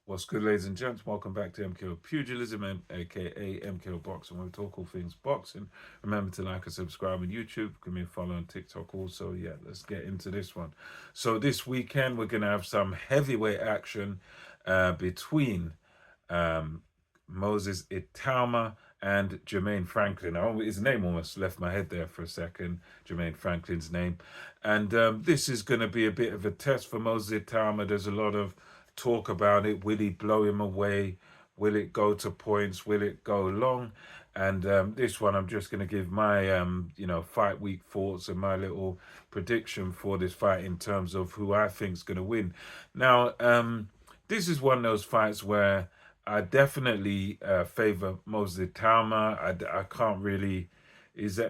What's good, ladies and gents? Welcome back to MKO Pugilism, aka MKO Boxing, where we talk all things boxing. Remember to like and subscribe on YouTube. Give me a follow on TikTok also. Yeah, let's get into this one. So this weekend we're gonna have some heavyweight action between um, Moses Itauma and Jermaine Franklin. His name almost left my head there for a second. Jermaine Franklin's name, and this is going to be a bit of a test for Moses Itauma. There's a lot of talk about it. Will he blow him away? Will it go to points? Will it go long? And this one, I'm just going to give my, fight week thoughts and my little prediction for this fight in terms of who I think is going to win. Now, this is one of those fights where I definitely favor Moses Itauma. I can't really. Is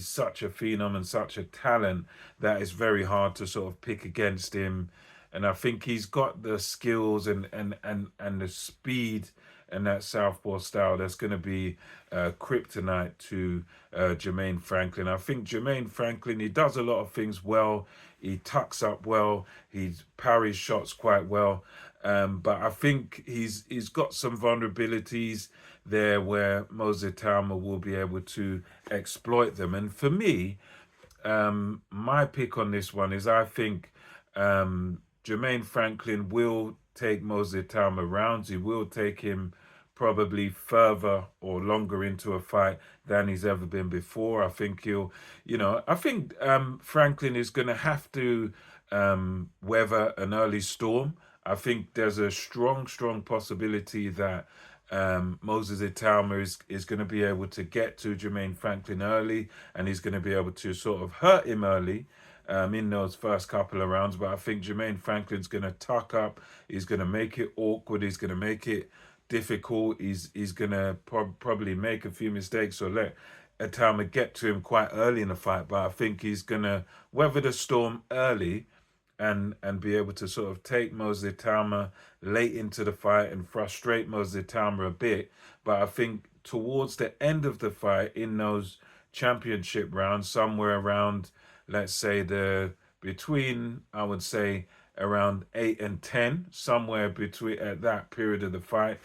such a phenom and such a talent that it's very hard to sort of pick against him, and I think he's got the skills and the speed and that southpaw style that's going to be kryptonite to Jermaine Franklin. I think Jermaine Franklin, he does a lot of things well. He tucks up well. He parries shots quite well. But I think he's got some vulnerabilities there where Moses Itauma will be able to exploit them. And for me, my pick on this one is I think Jermaine Franklin will take Moses Itauma rounds. He will take him probably further or longer into a fight than he's ever been before. I think I think Franklin is going to have to weather an early storm. I think there's a strong possibility that Moses Itauma is going to be able to get to Jermaine Franklin early, and he's going to be able to sort of hurt him early in those first couple of rounds. But I think Jermaine Franklin's going to tuck up. He's going to make it awkward. He's going to make it difficult. He's going to probably make a few mistakes or let Itauma get to him quite early in the fight. But I think he's going to weather the storm early and be able to sort of take Moses Itauma late into the fight and frustrate Moses Itauma a bit. But I think towards the end of the fight, in those championship rounds, somewhere around, let's say I would say around 8 and 10, somewhere between at that period of the fight,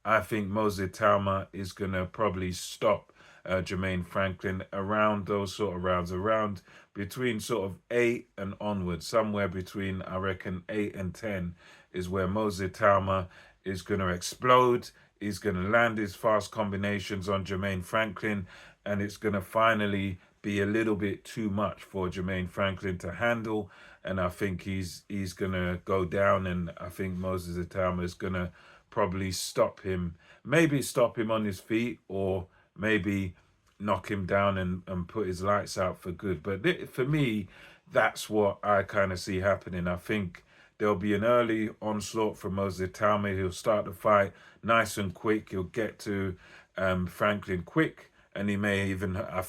I think Moses Itauma is going to probably stop Jermaine Franklin around those sort of rounds, around between sort of 8 and onwards, somewhere between, I reckon, 8 and 10 is where Moses Itauma is going to explode. He's going to land his fast combinations on Jermaine Franklin, and it's going to finally be a little bit too much for Jermaine Franklin to handle. And I think he's going to go down, and I think Moses Itauma is going to probably stop him, maybe stop him on his feet, or maybe knock him down and put his lights out for good. But for me, that's what I kind of see happening. I think there'll be an early onslaught from Moses Itauma. He'll start the fight nice and quick. He'll get to Franklin quick, and he may even, I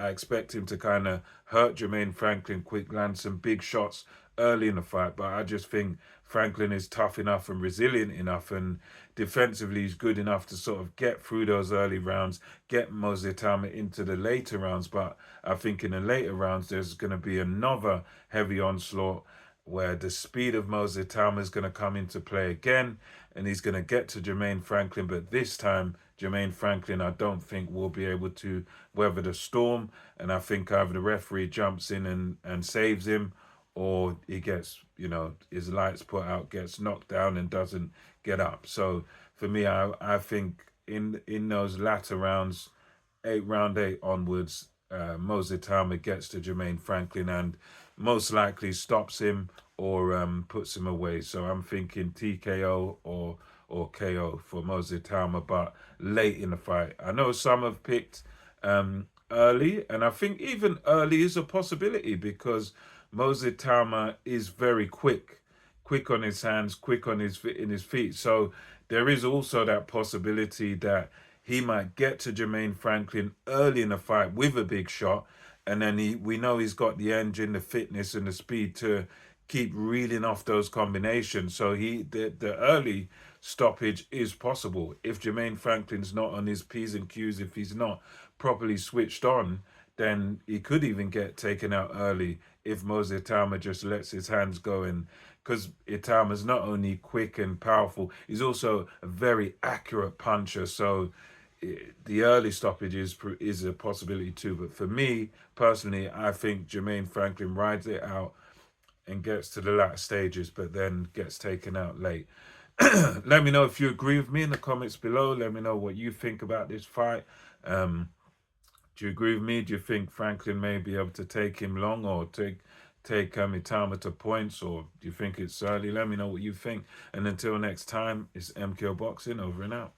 expect him to kind of hurt Jermaine Franklin quick, land some big shots early in the fight. But I just think Franklin is tough enough and resilient enough, and defensively he's good enough to sort of get through those early rounds, get Moses Itauma into the later rounds. But I think in the later rounds there's going to be another heavy onslaught where the speed of Moses Itauma is going to come into play again, and he's going to get to Jermaine Franklin. But this time, Jermaine Franklin, I don't think will be able to weather the storm, and I think either the referee jumps in and saves him, or he gets, his lights put out, gets knocked down and doesn't get up. So for me, I think in those latter rounds, round 8 onwards, Moses Itauma gets to Jermaine Franklin and most likely stops him or puts him away. So I'm thinking TKO or KO for Moses Itauma, but late in the fight. I know some have picked early, and I think even early is a possibility because Moses Itauma is very quick on his hands, quick on his feet. So there is also that possibility that he might get to Jermaine Franklin early in the fight with a big shot, and then we know he's got the engine, the fitness, and the speed to keep reeling off those combinations. So the early stoppage is possible if Jermaine Franklin's not on his P's and Q's, if he's not properly switched on, then he could even get taken out early if Moses Itauma just lets his hands go and because Itauma's not only quick and powerful, he's also a very accurate puncher. So the early stoppage is a possibility too. But for me personally, I think Jermaine Franklin rides it out and gets to the latter stages, but then gets taken out late. Let me know if you agree with me in the comments below. Let me know what you think about this fight. Do you agree with me? Do you think Franklin may be able to take him long, or take Itauma to points, or do you think it's early? Let me know what you think. And until next time, it's MKO Boxing, over and out.